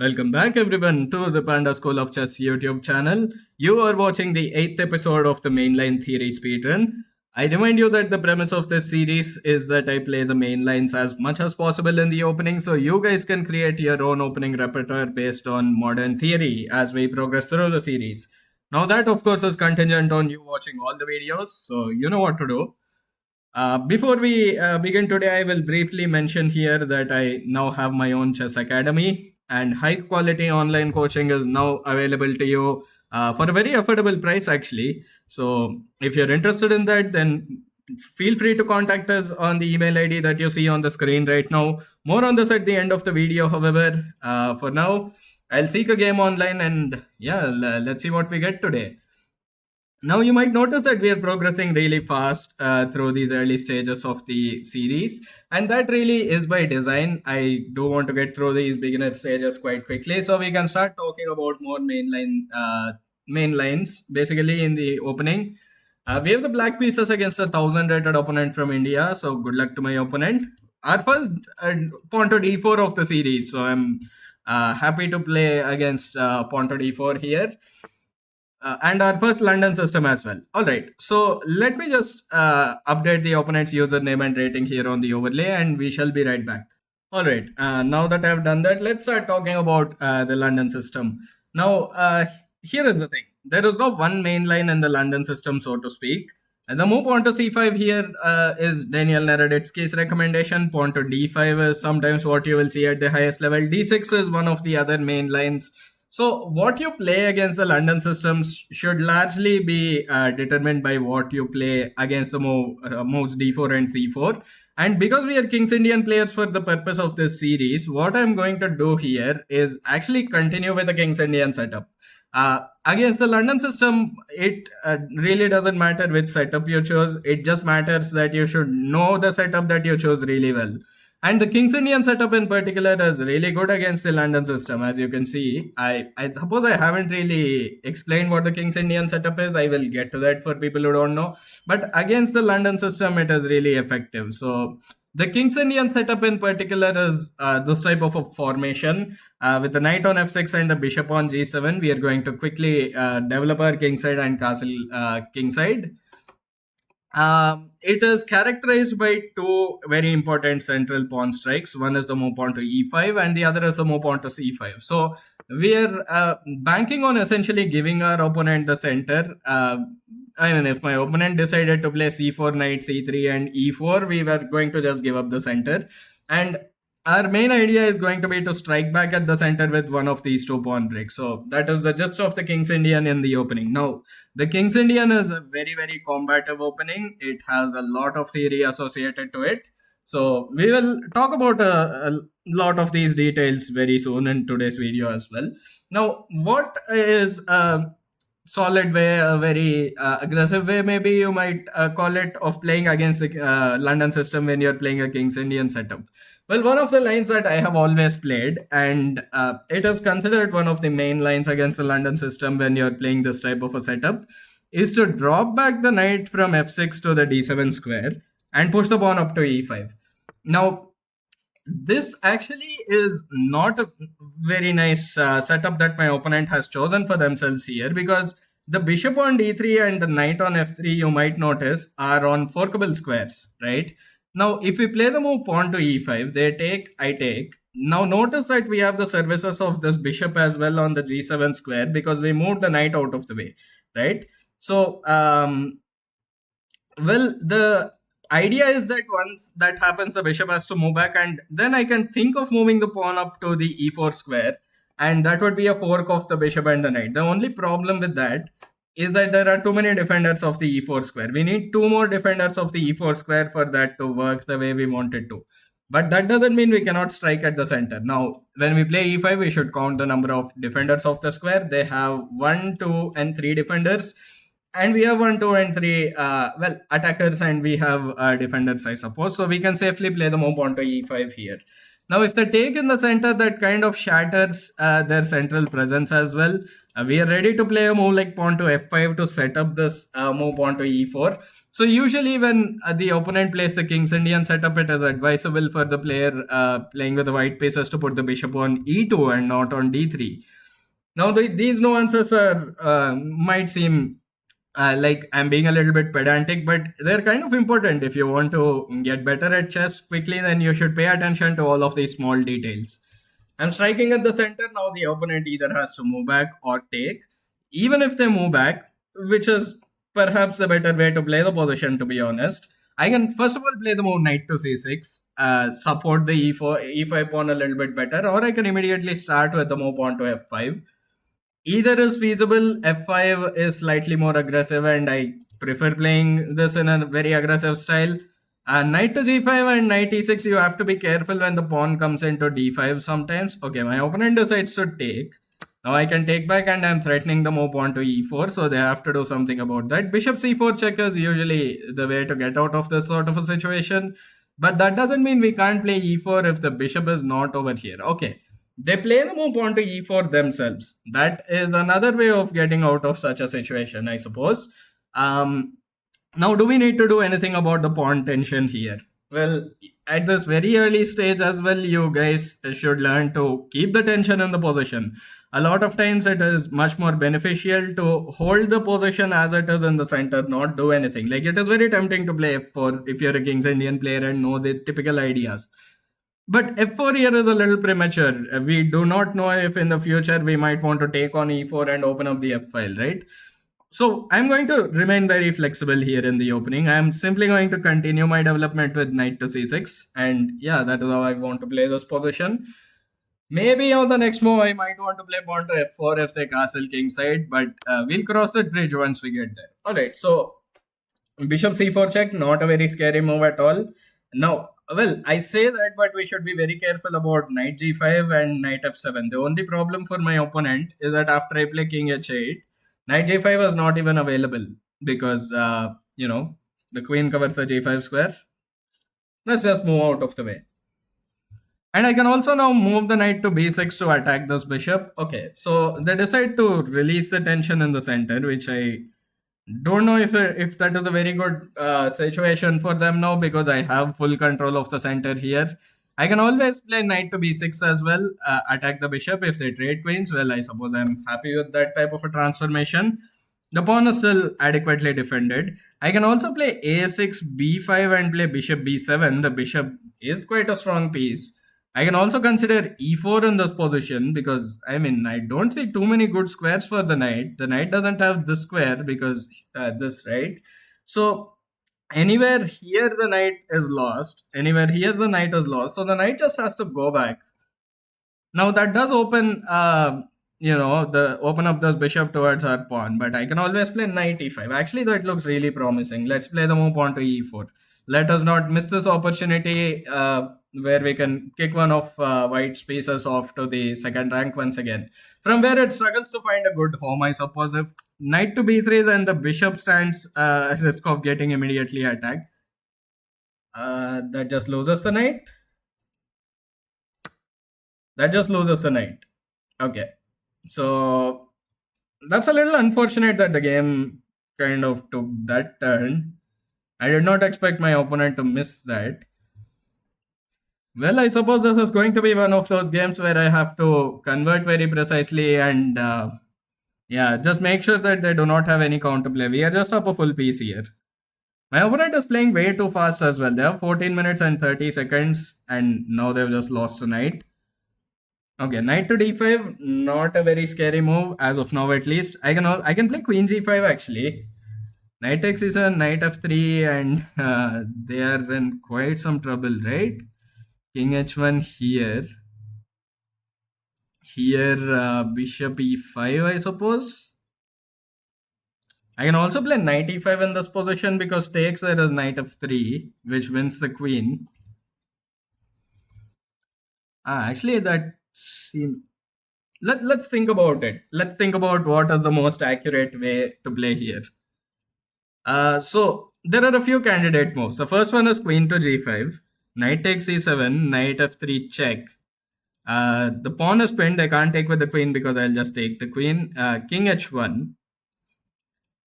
Welcome back everyone to the Panda School of Chess YouTube channel. You are watching the 8th episode of the Main Line Theory Speedrun. I remind you that the premise of this series is that I play the main lines as much as possible in the opening so you guys can create your own opening repertoire based on modern theory as we progress through the series. Now that of course is contingent on you watching all the videos, so you know what to do. Before we begin today, I will briefly mention here that I now have my own chess academy and high quality online coaching is now available to you for a very affordable price actually. So if you're interested in that, then feel free to contact us on the email ID that you see on the screen right now. More on this at the end of the video, however. For now, I'll seek a game online and yeah, let's see what we get today. Now you might notice that we are progressing really fast through these early stages of the series, and that really is by design. I do want to get through these beginner stages quite quickly so we can start talking about more main lines basically in the opening. We have the black pieces against a 1000 rated opponent from India, so good luck to my opponent. Our first pawn to d4 of the series, so I'm happy to play against pawn to d4 here. And our first London system as well. All right, so let me just update the opponent's username and rating here on the overlay, and we shall be right back. All right, now that I've done that, let's start talking about the London system. Now, here is the thing. There is no one main line in the London system, so to speak. And the move pawn to c5 here is Daniel Naroditsky's recommendation. Pawn to d5 is sometimes what you will see at the highest level. d6 is one of the other main lines. So what you play against the London systems should largely be determined by what you play against the moves d4 and c4. And because we are King's Indian players for the purpose of this series, what I'm going to do here is actually continue with the King's Indian setup. Against the London system, it really doesn't matter which setup you choose. It just matters that you should know the setup that you chose really well. And the King's Indian setup in particular is really good against the London system. As you can see, I suppose I haven't really explained what the King's Indian setup is. I will get to that for people who don't know. But against the London system, it is really effective. So the King's Indian setup in particular is this type of a formation with the knight on f6 and the bishop on g7. We are going to quickly develop our kingside and castle kingside. It is characterized by two very important central pawn strikes. One is the move pawn to e5 and the other is the move pawn to c5. So we are banking on essentially giving our opponent the center. I mean, if my opponent decided to play c4, knight, c3 and e4, we were going to just give up the center. And our main idea is going to be to strike back at the center with one of these two pawn breaks. So that is the gist of the King's Indian in the opening. Now, the King's Indian is a very, very combative opening. It has a lot of theory associated to it. So we will talk about a lot of these details very soon in today's video as well. Now, what is a solid way, a very aggressive way, maybe you might call it, of playing against the London system when you're playing a King's Indian setup? Well, one of the lines that I have always played, and it is considered one of the main lines against the London system when you're playing this type of a setup, is to drop back the knight from f6 to the d7 square and push the pawn up to e5. Now, this actually is not a very nice setup that my opponent has chosen for themselves here, because the bishop on d3 and the knight on f3, you might notice, are on forkable squares, right? Now, if we play the move pawn to e5, they take, I take. Now, notice that we have the services of this bishop as well on the g7 square because we moved the knight out of the way, right? So, well, the idea is that once that happens, the bishop has to move back, and then I can think of moving the pawn up to the e4 square, and that would be a fork of the bishop and the knight. The only problem with that is that there are too many defenders of the e4 square. We need two more defenders of the e4 square for that to work the way we want it to. But that doesn't mean we cannot strike at the center. Now, when we play e5, we should count the number of defenders of the square. They have 1, 2, and 3 defenders. And we have 1, 2, and 3, attackers, and we have defenders, I suppose. So we can safely play the move pawn to e5 here. Now, if they take in the center, that kind of shatters their central presence as well. We are ready to play a move like pawn to f5 to set up this move pawn to e4. So usually when the opponent plays the King's Indian setup, it is advisable for the player playing with the white pieces to put the bishop on e2 and not on d3. Now these nuances are might seem like I'm being a little bit pedantic, but they're kind of important. If you want to get better at chess quickly, then you should pay attention to all of these small details. I'm striking at the center. Now the opponent either has to move back or take. Even if they move back, which is perhaps a better way to play the position, to be honest, I can first of all play the move knight to c6, support the e4, e5 pawn a little bit better, or I can immediately start with the move pawn to f5. Either is feasible. F5 is slightly more aggressive, and I prefer playing this in a very aggressive style. Knight to g5 and knight e6, you have to be careful when the pawn comes into d5 sometimes. Okay, my opponent decides to take. Now I can take back, and I'm threatening the move pawn to e4, so they have to do something about that. Bishop c4 check is usually the way to get out of this sort of a situation. But that doesn't mean we can't play e4 if the bishop is not over here. Okay, they play the move pawn to e4 themselves. That is another way of getting out of such a situation, I suppose. Now, do we need to do anything about the pawn tension here? Well, at this very early stage as well, you guys should learn to keep the tension in the position. A lot of times it is much more beneficial to hold the position as it is in the center, not do anything. Like, it is very tempting to play f4 if you're a King's Indian player and know the typical ideas. But f4 here is a little premature. We do not know if in the future we might want to take on e4 and open up the f file, right? So I'm going to remain very flexible here in the opening. I'm simply going to continue my development with knight to c6. And yeah, that is how I want to play this position. Maybe on the next move, I might want to play pawn to f4 if they castle king side, but we'll cross the bridge once we get there. All right, so bishop c4 check, not a very scary move at all. Now, well, I say that, but we should be very careful about knight g5 and knight f7. The only problem for my opponent is that after I play king h8, knight g5 is not even available because, the queen covers the g5 square. Let's just move out of the way. And I can also now move the knight to b6 to attack this bishop. Okay, so they decide to release the tension in the center, which I don't know if that is a very good situation for them now, because I have full control of the center here. I can always play knight to b6 as well, attack the bishop if they trade queens. Well, I suppose I'm happy with that type of a transformation. The pawn is still adequately defended. I can also play a6, b5 and play bishop b7. The bishop is quite a strong piece. I can also consider e4 in this position because, I mean, I don't see too many good squares for the knight. The knight doesn't have this square because this, right? So anywhere here the knight is lost. Anywhere here the knight is lost. So the knight just has to go back. Now that does open, open up this bishop towards our pawn, but I can always play knight e5. Actually, that looks really promising. Let's play the move pawn to e4. Let us not miss this opportunity where we can kick one of white's pieces off to the second rank once again, from where it struggles to find a good home, I suppose. If knight to b3, then the bishop stands risk of getting immediately attacked. That just loses the knight. That just loses the knight. Okay, so that's a little unfortunate that the game kind of took that turn. I did not expect my opponent to miss that. Well, I suppose this is going to be one of those games where I have to convert very precisely and just make sure that they do not have any counterplay. We are just up a full piece here. My opponent is playing way too fast as well. They have 14 minutes and 30 seconds and now they've just lost a knight. Okay, knight to d5, not a very scary move as of now at least. I can play queen g5 actually. Knight takes c7, knight f3, and they are in quite some trouble, right? King h1 here. Here, bishop e5, I suppose. I can also play knight e5 in this position because takes there is knight f3, which wins the queen. Actually, that seems... Let's think about it. Let's think about what is the most accurate way to play here. So there are a few candidate moves. The first one is queen to g5, knight takes c7, knight f3 check. The pawn is pinned. I can't take with the queen because I'll just take the queen. King h1.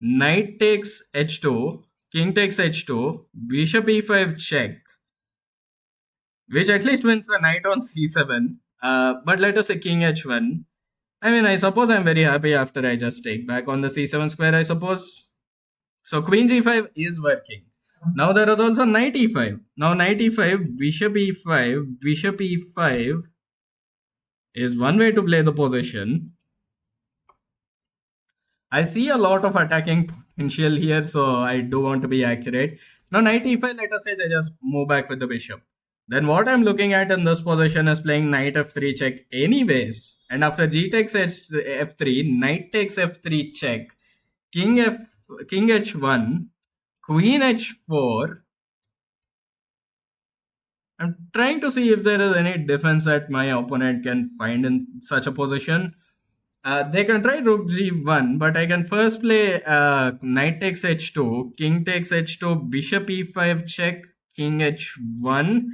Knight takes h2. King takes h2. Bishop e5 check, which at least wins the knight on c7. But let us say king h1. I mean, I suppose I'm very happy after I just take back on the c7 square, I suppose. So queen g5 is working. Now there is also knight e5. Now knight e5, bishop e5, bishop e5 is one way to play the position. I see a lot of attacking potential here, so I do want to be accurate. Now knight e5, let us say they just move back with the bishop. Then what I'm looking at in this position is playing knight f3 check anyways. And after g takes f3, knight takes f3 check, king h1, queen h4. I'm trying to see if there is any defense that my opponent can find in such a position. They can try rook g1, but I can first play knight takes h2, king takes h2, bishop e5 check, king h1,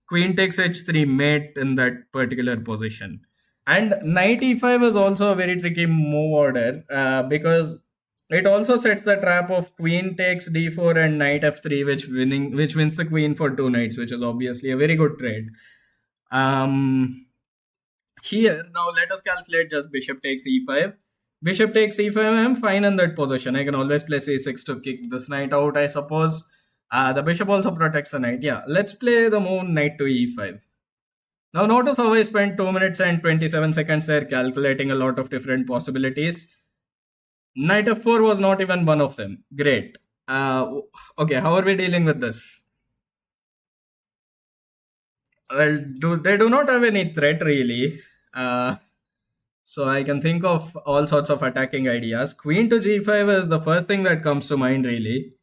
queen takes h3 mate in that particular position. And knight e5 is also a very tricky move order because it also sets the trap of queen takes d4 and knight f3, which wins the queen for two knights, which is obviously a very good trade. Here, now let us calculate just bishop takes e5. Bishop takes e5, I'm fine in that position. I can always play c6 to kick this knight out, I suppose. The bishop also protects the knight. Yeah, let's play the move knight to e5. Now notice how I spent 2 minutes and 27 seconds there calculating a lot of different possibilities. Knight f4 was not even one of them. Great. Okay, how are we dealing with this? Well, they do not have any threat really. So I can think of all sorts of attacking ideas. Queen to g5 is the first thing that comes to mind really.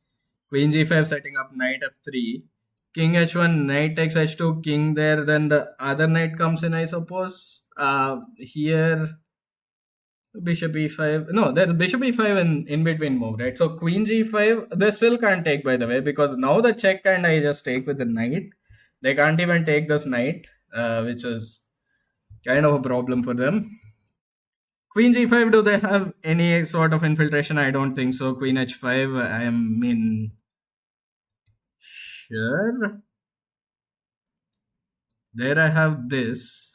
Queen g5 setting up knight f3. King h1, knight takes h2, king there, then the other knight comes in, I suppose. Here, bishop e5. No, there's bishop e5 in between move, right? So queen g5, they still can't take, by the way, because now the check and I just take with the knight. They can't even take this knight, which is kind of a problem for them. Queen g5, do they have any sort of infiltration? I don't think so. Queen h5, I mean, sure. There I have this.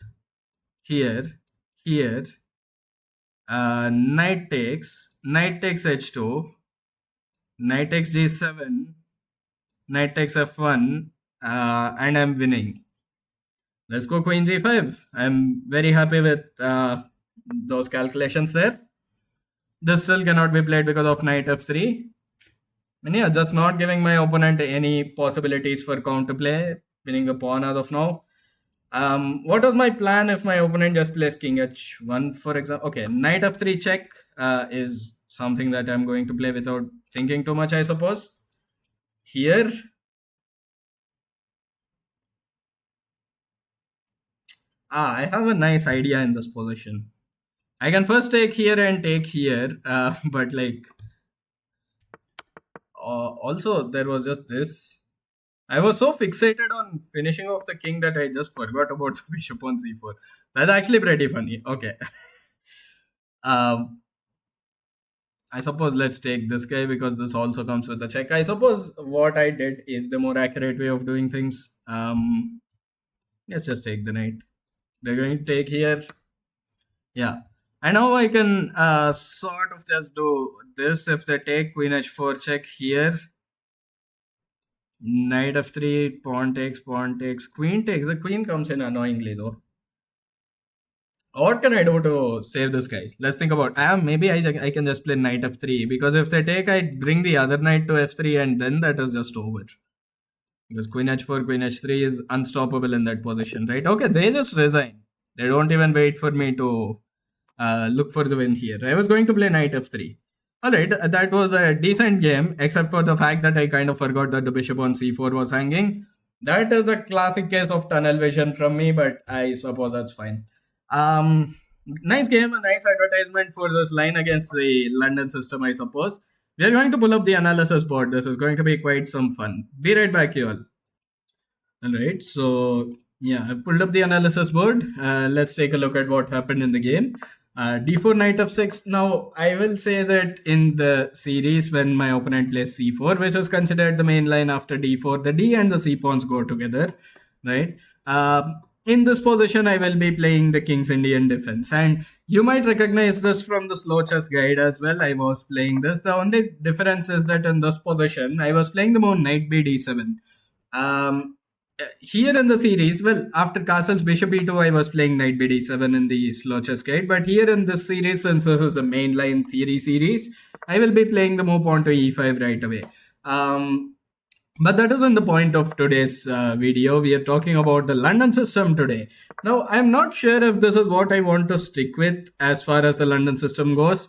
Here. Knight takes h2. Knight takes g7. Knight takes f1. And I'm winning. Let's go queen g5. I'm very happy with those calculations there. This still cannot be played because of knight f3. And yeah, just not giving my opponent any possibilities for counterplay, winning a pawn as of now. What was my plan if my opponent just plays king h1, for example? Okay, knight f3 check is something that I'm going to play without thinking too much, I suppose. Here, I have a nice idea in this position. I can first take here and take here, but like, also there was just this. I was so fixated on finishing off the king that I just forgot about the bishop on c4. That's actually pretty funny. Okay. um, I suppose let's take this guy because this also comes with a check. I suppose what I did is the more accurate way of doing things. Let's just take the knight. They're going to take here. Yeah. And now I can sort of just do this. If they take queen h4 check here, knight f3, pawn takes, queen takes. The queen comes in annoyingly though. What can I do to save this guy? Let's think about. Maybe I can just play knight f3 because if they take, I bring the other knight to f3 and then that is just over. Because queen h4, queen h3 is unstoppable in that position, right? Okay, they just resign. They don't even wait for me to look for the win here. I was going to play knight f3. Alright, that was a decent game, except for the fact that I kind of forgot that the bishop on c4 was hanging. That is the classic case of tunnel vision from me, but I suppose that's fine. Nice game, a nice advertisement for this line against the London system, I suppose. We are going to pull up the analysis board. This is going to be quite some fun. Be right back, you all. Alright, so Yeah, I pulled up the analysis board. Let's take a look at what happened in the game. D4 knight f6. Now, I will say that in the series, when my opponent plays c4, which is considered the main line after d4, the d and the c pawns go together, right? In this position, I will be playing the King's Indian defense. And you might recognize this from the slow chess guide as well. I was playing this. The only difference is that in this position, I was playing the move knight b d7. Here in the series, well, after castles bishop e2, I was playing knight b d7 in the slow chess guide. But here in this series, since this is a main line theory series, I will be playing the move pawn to e5 right away. But that isn't the point of today's video. We are talking about the London system today. Now, I'm not sure if this is what I want to stick with as far as the London system goes.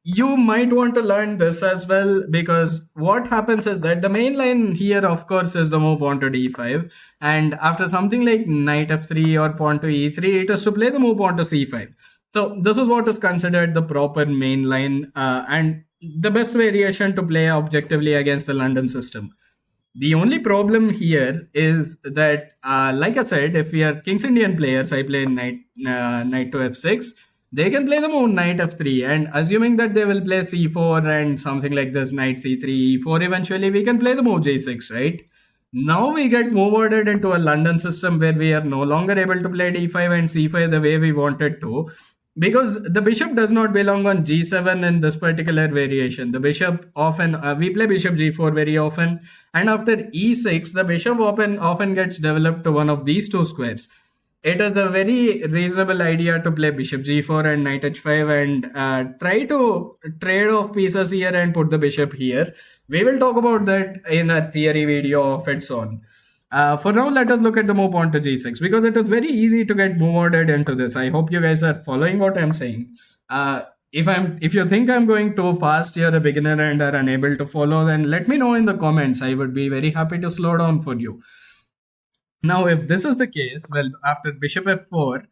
You might want to learn this as well, because what happens is that the main line here, of course, is the move pawn to d5, and after something like knight f3 or pawn to e3, it is to play the move pawn to c5. So this is what is considered the proper main line and the best variation to play objectively against the London system. The only problem here is that, like I said, if we are King's Indian players, I play knight to f6. They can play the move knight f3, and assuming that they will play c4 and something like this, knight c3, e4, eventually we can play the move j6, right? Now we get move ordered into a London system where we are no longer able to play d5 and c5 the way we wanted to, because the bishop does not belong on g7 in this particular variation. The bishop often, we play bishop g4 very often, and after e6, the bishop often gets developed to one of these two squares. It is a very reasonable idea to play bishop g4 and knight h5 and try to trade off pieces here and put the bishop here. We will talk about that in a theory video of its own. For now, let us look at the move pawn to g6, because it is very easy to get move ordered into this. I hope you guys are following what I'm saying. If you think I'm going too fast, you're a beginner and are unable to follow, then let me know in the comments. I would be very happy to slow down for you. Now, if this is the case, well, after bishop f4,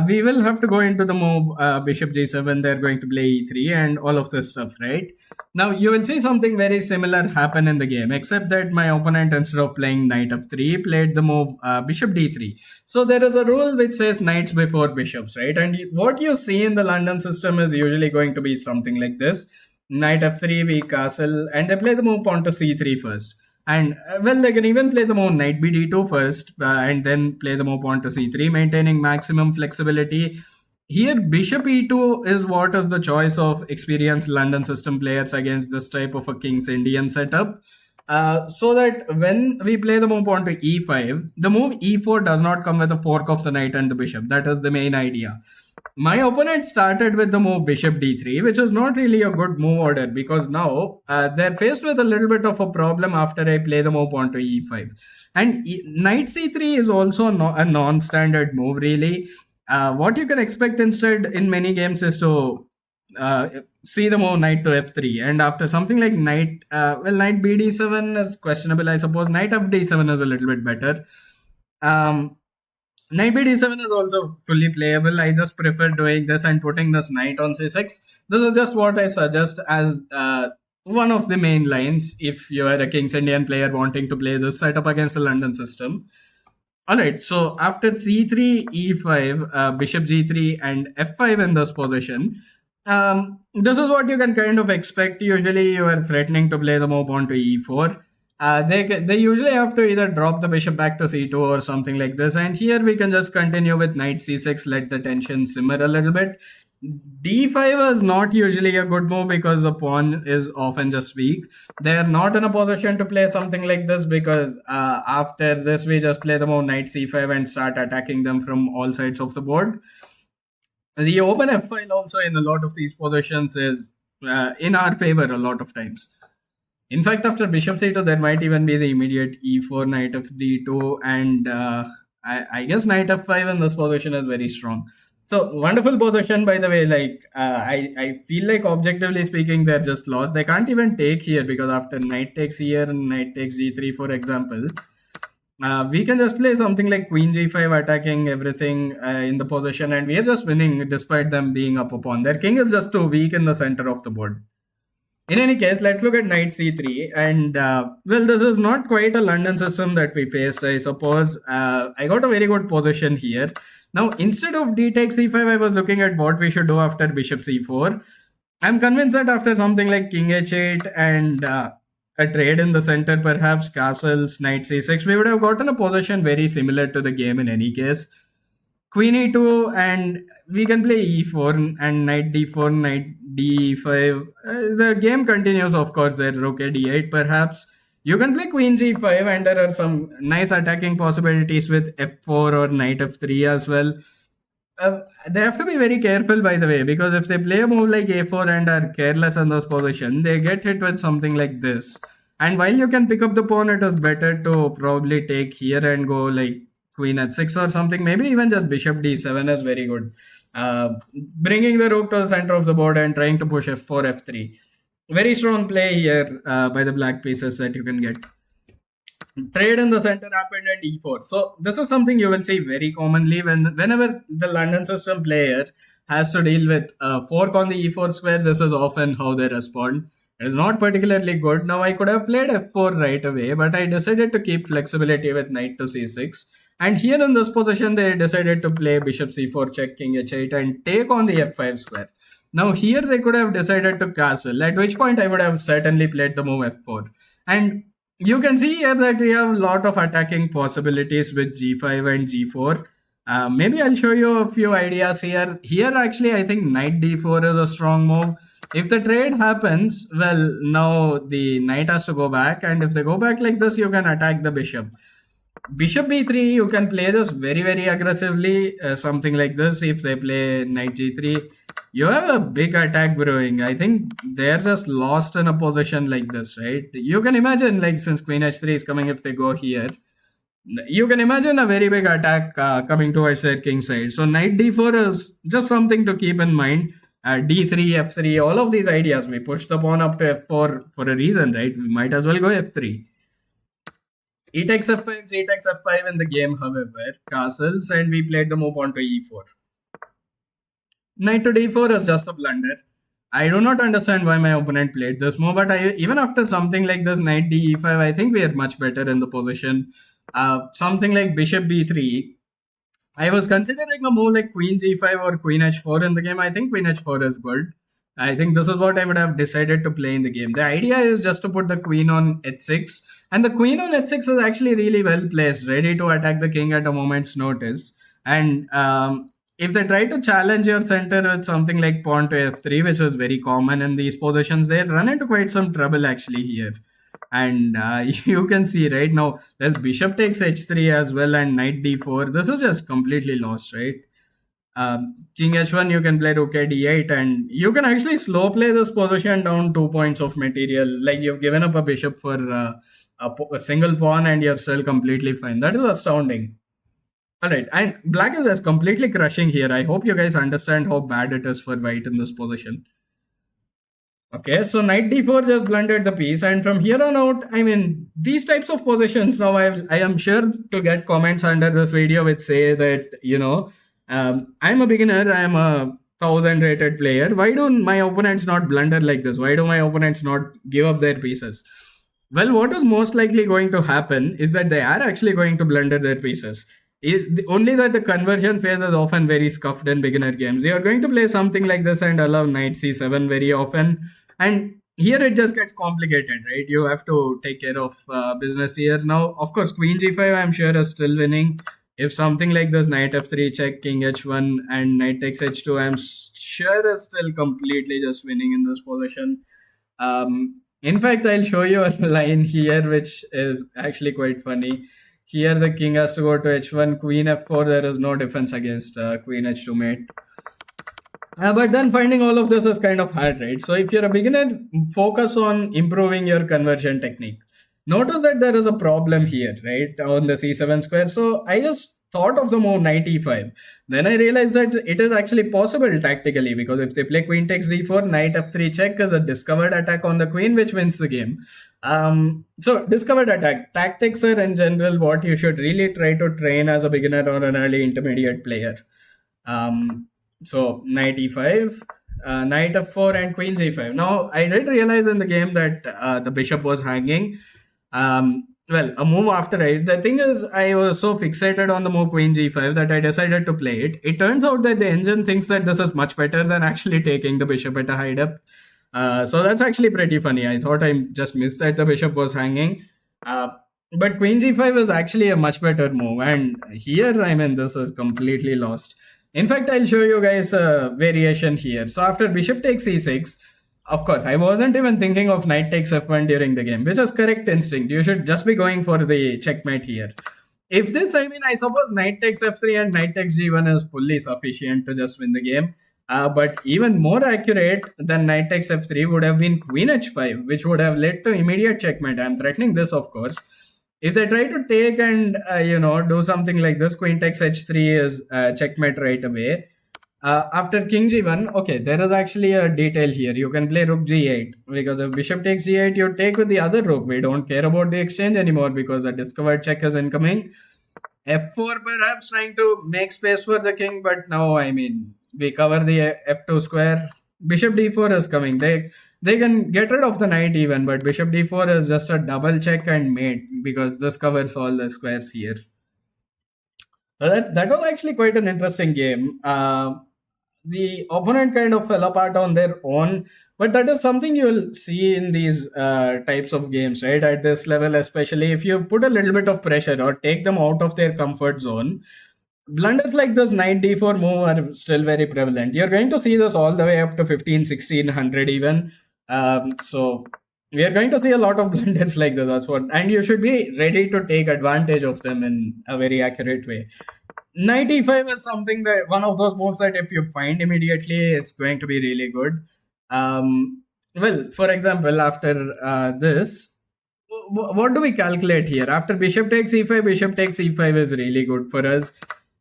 we will have to go into the move bishop g7. They're going to play e3 and all of this stuff, right? Now, you will see something very similar happen in the game, except that my opponent, instead of playing knight f3, played the move bishop d3. So there is a rule which says knights before bishops, right? And what you see in the London system is usually going to be something like this. Knight f3, we castle, and they play the move pawn to c3 first. And well, they can even play the move knight b d2 first and then play the move pawn to c3, maintaining maximum flexibility. Here, bishop e2 is what is the choice of experienced London system players against this type of a King's Indian setup. So that when we play the move pawn to e5, the move e4 does not come with a fork of the knight and the bishop. That is the main idea. My opponent started with the move bishop d3, which is not really a good move order, because now they're faced with a little bit of a problem after I play the move pawn to e5. And knight c3 is also a non-standard move, really. What you can expect instead in many games is to see the move knight to f3, and after something like knight b d7 is questionable, I suppose. Knight f d7 is a little bit better. Knight b d7 is also fully playable. I just prefer doing this and putting this knight on c6. This is just what I suggest as one of the main lines if you are a King's Indian player wanting to play this setup against the London system. Alright, so after c3, e5, bishop g3 and f5 in this position, this is what you can kind of expect. Usually you are threatening to play the move pawn to e4. They usually have to either drop the bishop back to c2 or something like this. And here we can just continue with knight c6, let the tension simmer a little bit. d5 is not usually a good move because the pawn is often just weak. They are not in a position to play something like this, because after this we just play the move knight c5 and start attacking them from all sides of the board. The open f file also in a lot of these positions is in our favor a lot of times. In fact, after bishop c2, there might even be the immediate e4, knight f d2, and I guess knight f5 in this position is very strong. So, wonderful position, by the way. Like, I feel like, objectively speaking, they're just lost. They can't even take here, because after knight takes here and knight takes g3, for example, we can just play something like queen g5, attacking everything in the position, and we are just winning despite them being up a pawn. Their king is just too weak in the center of the board. In any case, let's look at knight c3. And well, this is not quite a London system that we faced, I suppose. I got a very good position here. Now, instead of d takes c5, I was looking at what we should do after bishop c4. I'm convinced that after something like king h8 and a trade in the center, perhaps castles, knight c6, we would have gotten a position very similar to the game in any case. Queen e2, and we can play e4 and knight d4, knight d5. The game continues, of course, at rook a d8 perhaps. You can play queen g5, and there are some nice attacking possibilities with f4 or knight f3 as well. They have to be very careful, by the way, because if they play a move like a4 and are careless in those positions, they get hit with something like this. And while you can pick up the pawn, it is better to probably take here and go like queen h6 or something. Maybe even just bishop d7 is very good. Bringing the rook to the center of the board and trying to push f4, f3. Very strong play here by the black pieces that you can get. Trade in the center happened at e4. So this is something you will see very commonly whenever the London system player has to deal with a fork on the e4 square. This is often how they respond. It is not particularly good. Now I could have played f4 right away, but I decided to keep flexibility with knight to c6. And here in this position, they decided to play bishop c4 check king h8 and take on the f5 square. Now here they could have decided to castle, at which point I would have certainly played the move f4. And you can see here that we have a lot of attacking possibilities with g5 and g4. Maybe I'll show you a few ideas here. Here actually I think knight d4 is a strong move. If the trade happens, well, now the knight has to go back, and if they go back like this, you can attack the bishop. Bishop b3, you can play this very, very aggressively, something like this. If they play knight g3, you have a big attack brewing. I think they're just lost in a position like this, right? You can imagine, like, since queen h3 is coming, if they go here, you can imagine a very big attack coming towards their king side. So knight d4 is just something to keep in mind. D3, f3, all of these ideas. We push the pawn up to f4 for a reason, right? We might as well go f3. E takes f5, g takes f5 in the game, however, castles, and we played the move on to e4. Knight to d4 is just a blunder. I do not understand why my opponent played this move, but even after something like this, knight d e5, I think we are much better in the position. Something like bishop b3. I was considering a move like queen g5 or queen h4 in the game. I think queen h4 is good. I think this is what I would have decided to play in the game. The idea is just to put the queen on h6. And the queen on h6 is actually really well placed, ready to attack the king at a moment's notice. And if they try to challenge your center with something like pawn to f3, which is very common in these positions, they run into quite some trouble actually here. And you can see right now, there's bishop takes h3 as well and knight d4. This is just completely lost, right? King h1, you can play rook a d8, and you can actually slow play this position down 2 points of material. Like, you've given up a bishop for a single pawn and you're still completely fine. That is astounding. Alright, and black is just completely crushing here. I hope you guys understand how bad it is for white in this position. Okay, so knight d4 just blundered the piece, and from here on out, I mean, these types of positions, now I am sure to get comments under this video which say that, you know, I'm a beginner, I'm a 1000 rated player. Why do my opponents not blunder like this? Why do my opponents not give up their pieces? Well, what is most likely going to happen is that they are actually going to blunder their pieces. Only that the conversion phase is often very scuffed in beginner games. You are going to play something like this and allow knight c7 very often. And here it just gets complicated, right? You have to take care of business here. Now, of course, queen g5, I'm sure, is still winning. If something like this, knight f3 check, king h1, and knight takes h2, I'm sure is still completely just winning in this position. In fact, I'll show you a line here which is actually quite funny. Here the king has to go to h1, queen f4, there is no defense against queen h2 mate. But then finding all of this is kind of hard, right? So if you're a beginner, focus on improving your conversion technique. Notice that there is a problem here, right, on the c7 square. So I just thought of the move knight e5. Then I realized that it is actually possible tactically, because if they play queen takes d4, knight f3 check is a discovered attack on the queen, which wins the game. So discovered attack. Tactics are in general what you should really try to train as a beginner or an early intermediate player. So knight e5. knight f4 and queen g5. Now, I did realize in the game that the bishop was hanging. Well, a move after it. The thing is, I was so fixated on the move queen g5 that I decided to play it. It turns out that the engine thinks that this is much better than actually taking the bishop at a high depth. So that's actually pretty funny. I thought I just missed that the bishop was hanging. But queen g5 is actually a much better move. And here, I mean, this is completely lost. In fact, I'll show you guys a variation here. So after bishop takes e6, of course, I wasn't even thinking of knight takes f1 during the game, which is correct instinct. You should just be going for the checkmate here. If this, I mean, I suppose knight takes f3 and knight takes g1 is fully sufficient to just win the game. But even more accurate than knight takes f3 would have been queen h5, which would have led to immediate checkmate. I'm threatening this, of course. If they try to take and do something like this, queen takes h3 is checkmate right away. After king g1, okay, there is actually a detail here. You can play rook g8 because if bishop takes g8, you take with the other rook. We don't care about the exchange anymore because the discovered check is incoming. f4 perhaps trying to make space for the king, but now I mean we cover the f2 square. Bishop d4 is coming. They can get rid of the knight even, but bishop d4 is just a double check and mate because this covers all the squares here. That was actually quite an interesting game. The opponent kind of fell apart on their own, but that is something you'll see in these types of games, right? At this level, especially if you put a little bit of pressure or take them out of their comfort zone. Blunders like this knight d4 move are still very prevalent. You're going to see this all the way up to 15, 1600 even. So we are going to see a lot of blunders like this. That's what, and you should be ready to take advantage of them in a very accurate way. Knight e5 is something that one of those moves that if you find immediately, it's going to be really good. Well, for example, after this, what do we calculate here? After bishop takes e5, bishop takes e5 is really good for us.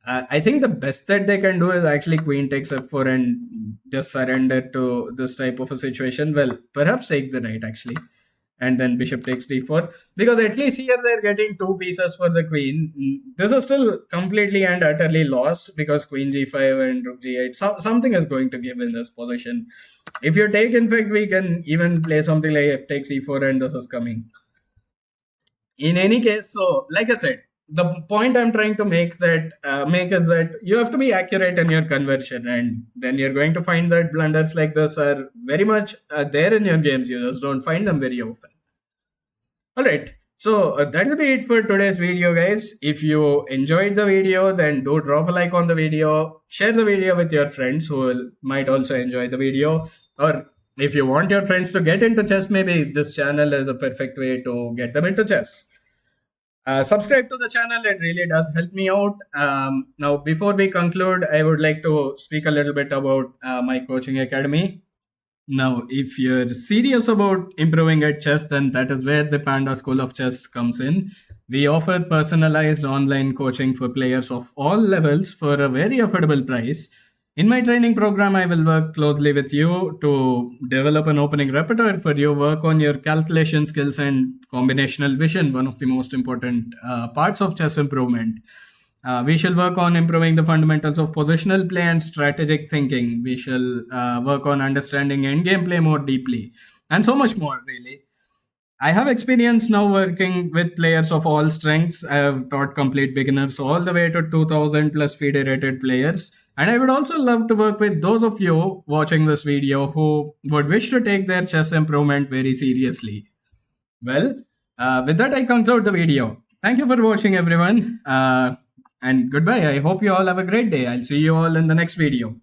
I think the best that they can do is actually queen takes f4 and just surrender to this type of a situation. Well, perhaps take the knight actually. And then bishop takes d4. Because at least here they're getting two pieces for the queen. This is still completely and utterly lost because queen g5 and rook g8. Something is going to give in this position. If you take, in fact, we can even play something like f takes e4 and this is coming. In any case, so like I said, the point I'm trying to make is that you have to be accurate in your conversion, and then you're going to find that blunders like this are very much there in your games. You just don't find them very often. All right, so that will be it for today's video, guys. If you enjoyed the video, then do drop a like on the video, share the video with your friends who might also enjoy the video, or if you want your friends to get into chess, maybe this channel is a perfect way to get them into chess. Subscribe to the channel, it really does help me out. Now, before we conclude, I would like to speak a little bit about my coaching academy. Now, if you're serious about improving at chess, then that is where the Panda School of Chess comes in. We offer personalized online coaching for players of all levels for a very affordable price. In my training program, I will work closely with you to develop an opening repertoire for you, work on your calculation skills and combinational vision, one of the most important parts of chess improvement. We shall work on improving the fundamentals of positional play and strategic thinking. We shall work on understanding endgame play more deeply, and so much more, really. I have experience now working with players of all strengths. I have taught complete beginners all the way to 2000 plus FIDE rated players. And I would also love to work with those of you watching this video who would wish to take their chess improvement very seriously. Well, with that, I conclude the video. Thank you for watching, everyone. And goodbye. I hope you all have a great day. I'll see you all in the next video.